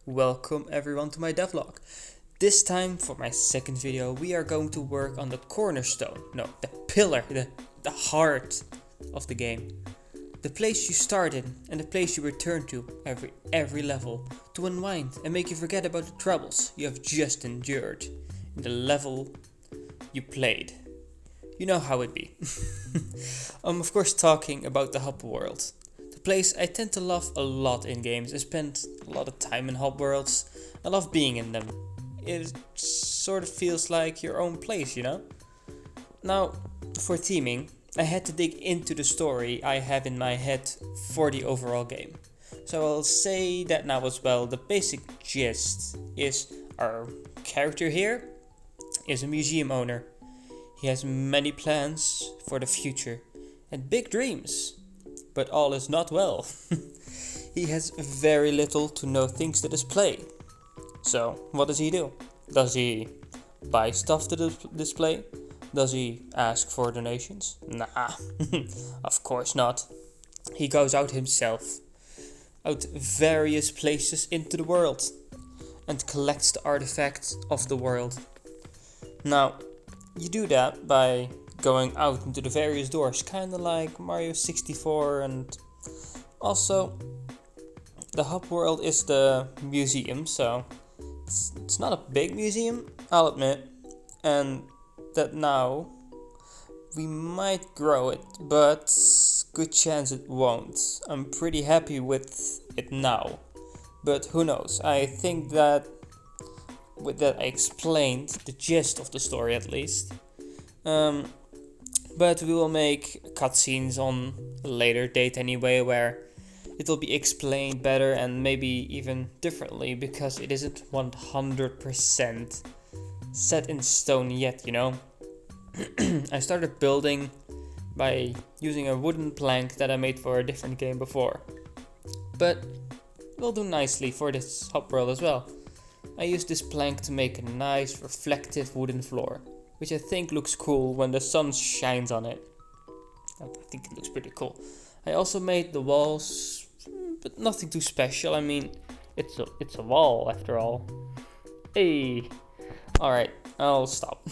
Welcome everyone to my devlog. This time for my second video we are going to work on the cornerstone, the pillar, the heart of the game. The place you start in and the place you return to every level to unwind and make you forget about the troubles you have just endured in the level you played. You know how it be. I'm of course talking about the hub world. The place I tend to love a lot in games. I spend a lot of time in hub worlds. I love being in them. It sort of feels like your own place, you know? Now, for theming, I had to dig into the story I have in my head for the overall game. So I'll say that now as well. The basic gist is our character here is a museum owner. He has many plans for the future and big dreams. But all is not well. He has very little to no things to display. So, what does he do? Does he buy stuff to display? Does he ask for donations? Nah, of course not. He goes out himself, out various places into the world, and collects the artifacts of the world. Now, you do that by going out into the various doors, kinda like Mario 64, and also the hub world is the museum, so it's not a big museum, I'll admit, and that now we might grow it, but good chance it won't. I'm pretty happy with it now, but who knows. I think that with that I explained the gist of the story at least. But we will make cutscenes on a later date anyway, where it will be explained better and maybe even differently, because it isn't 100% set in stone yet, you know. I started building by using a wooden plank that I made for a different game before, but will do nicely for this hub world as well. I used this plank to make a nice reflective wooden floor, which I think looks cool when the sun shines on it. I think it looks pretty cool. I also made the walls, but nothing too special. I mean, it's a wall after all. Hey, alright, I'll stop.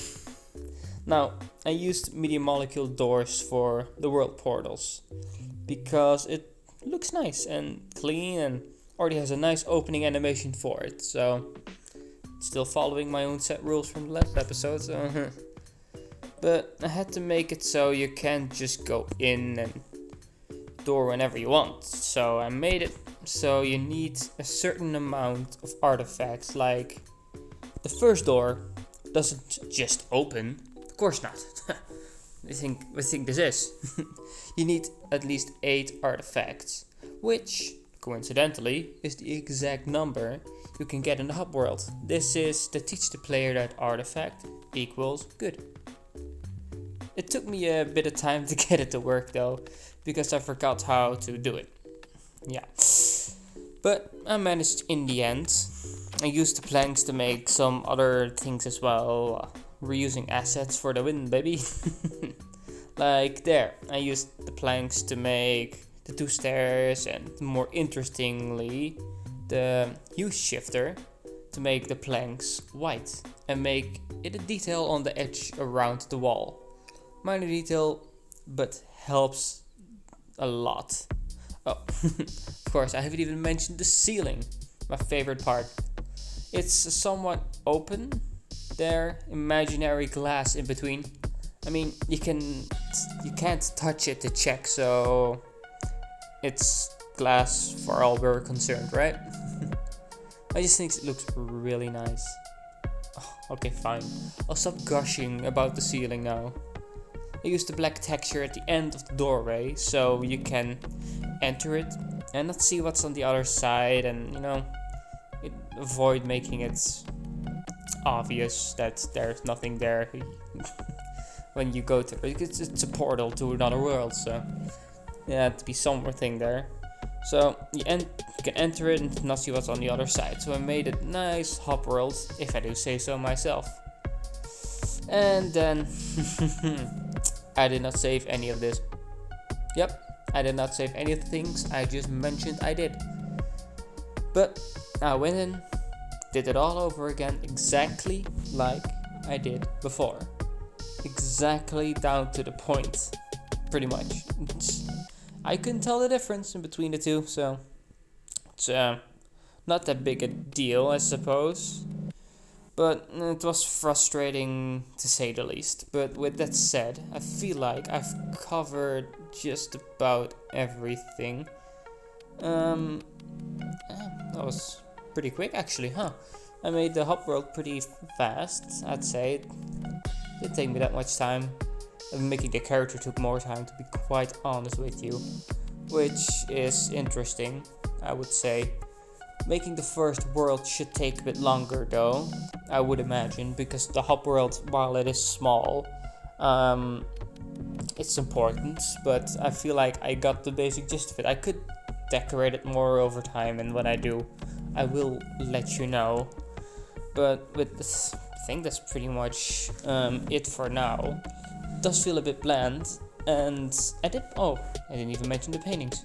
Now, I used medium molecule doors for the world portals, because it looks nice and clean and already has a nice opening animation for it, so still following my own set rules from the last episode, so but I had to make it so you can't just go in and door whenever you want. So I made it so you need a certain amount of artifacts, like the first door doesn't just open. Of course not. I think this is. You need at least 8 artifacts, which coincidentally is the exact number you can get in the hub world. This is to teach the player that artifact equals good. It took me a bit of time to get it to work though, because I forgot how to do it. Yeah, but I managed in the end. I used the planks to make some other things as well, reusing assets for the win, baby. Like there, I used the planks to make the 2 stairs, and more interestingly, the hue shifter to make the planks white and make it a detail on the edge around the wall. Minor detail, but helps a lot. Oh, of course, I haven't even mentioned the ceiling, my favorite part. It's somewhat open there, imaginary glass in between. I mean, you can't touch it to check, so it's glass for all we're concerned, right? I just think it looks really nice. Oh, okay, fine. I'll stop gushing about the ceiling now. I used the black texture at the end of the doorway, so you can enter it and not see what's on the other side, and avoid making it obvious that there's nothing there when you go to it. It's a portal to another world, so there had to be something there. So you can enter it and not see what's on the other side. So I made a nice hub world, if I do say so myself. And then I did not save any of this. Yep, I did not save any of the things I just mentioned I did. But I went in, did it all over again, exactly like I did before. Exactly down to the point, pretty much. I couldn't tell the difference in between the two, so it's not that big a deal, I suppose. But it was frustrating to say the least. But with that said, I feel like I've covered just about everything. That was pretty quick actually, huh? I made the hub world pretty fast, I'd say. It didn't take me that much time. Making the character took more time, to be quite honest with you. Which is interesting, I would say. Making the first world should take a bit longer though, I would imagine, because the hub world, while it is small, it's important, but I feel like I got the basic gist of it. I could decorate it more over time, and when I do, I will let you know. But with this thing, that's pretty much it for now. It does feel a bit bland, and I didn't even mention the paintings.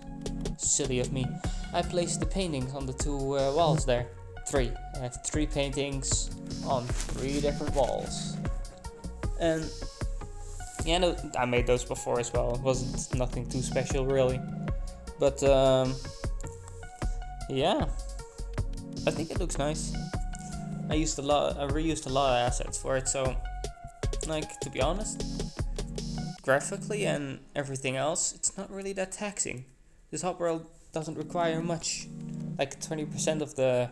Silly of me. I placed the paintings on the two walls there. I have 3 paintings on 3 different walls. And yeah, no, I made those before as well. It wasn't nothing too special really. But yeah, I think it looks nice. I reused a lot of assets for it, so like, to be honest, graphically and everything else, it's not really that taxing. This hub world doesn't require much. Like 20% of the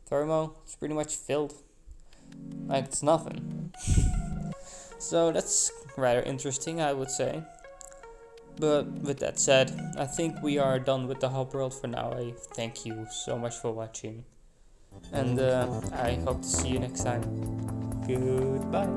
thermo is pretty much filled. Like, it's nothing. So that's rather interesting, I would say. But with that said, I think we are done with the hub world for now. I thank you so much for watching. And I hope to see you next time. Goodbye.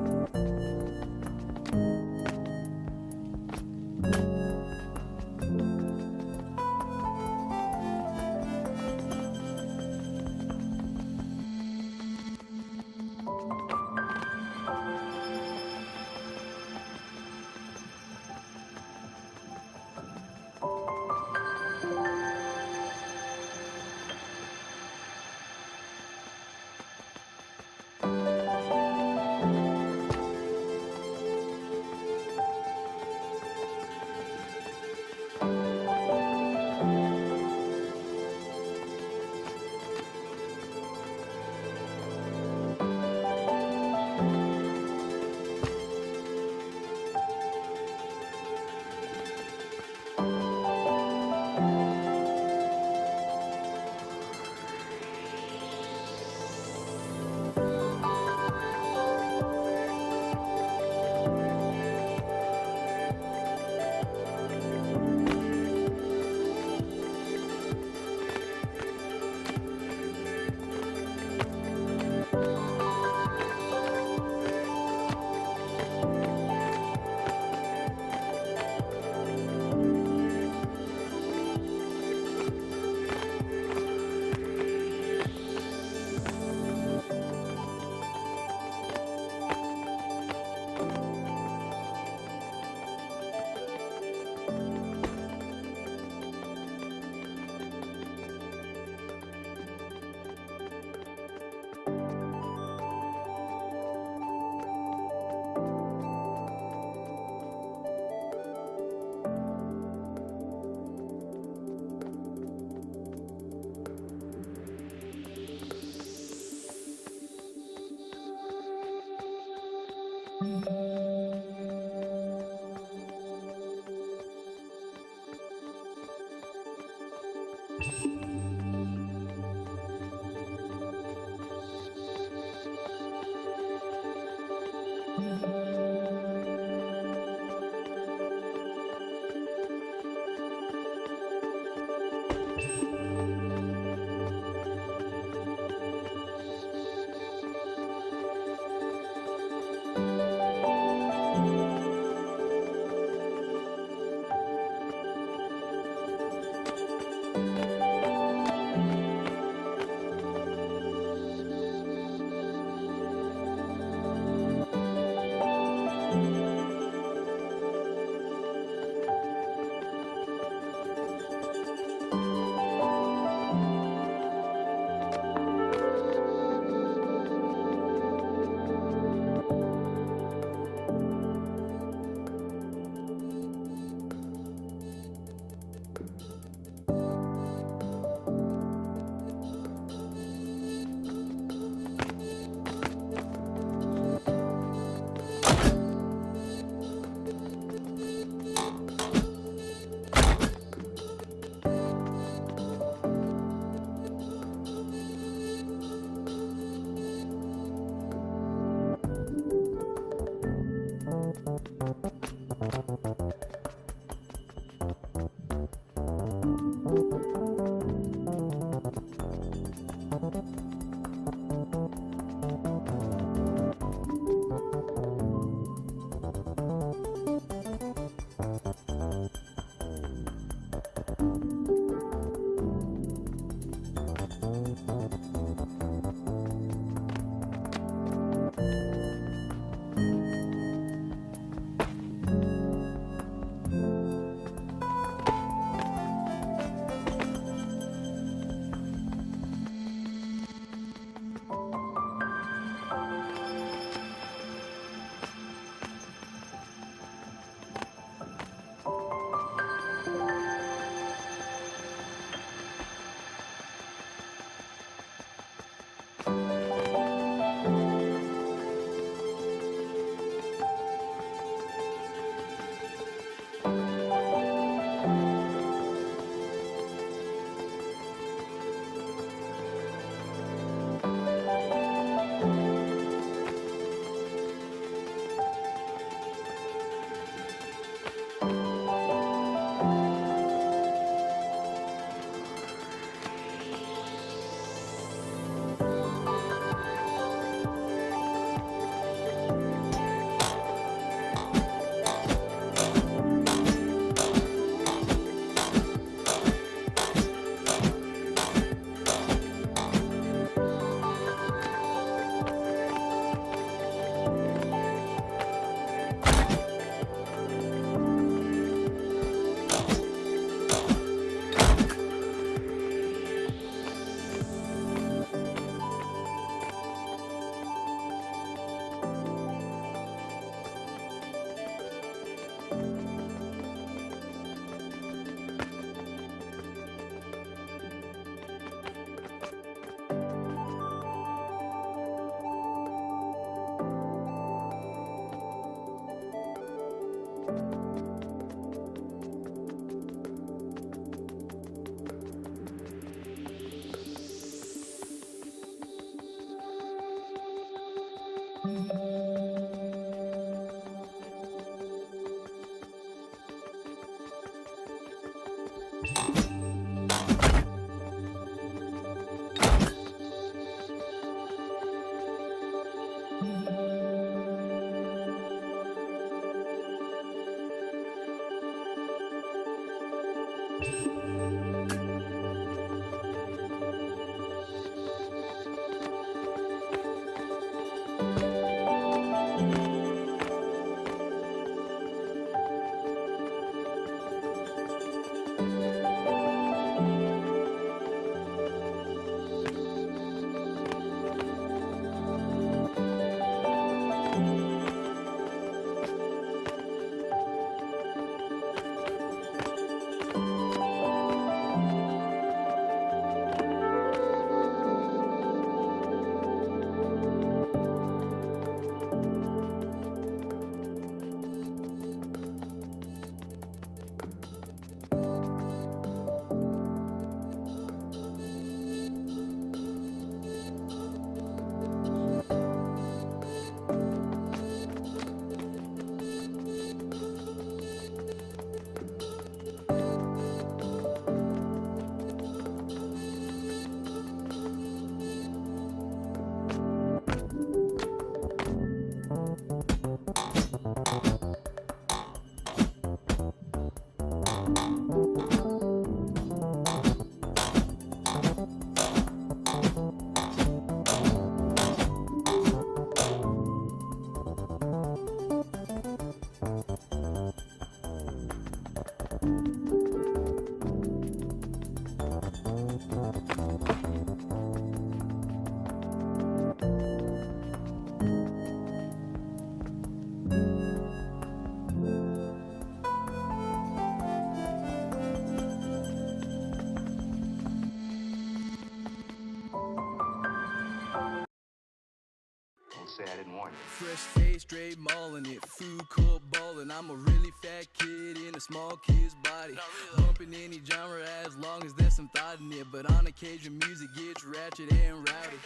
Say I didn't warn you. Fresh face, straight mauling it, food court ballin'. I'm a really fat kid in a small kid's body. Bumping any genre as long as there's some thought in it. But on occasion music gets ratchet and rowdy.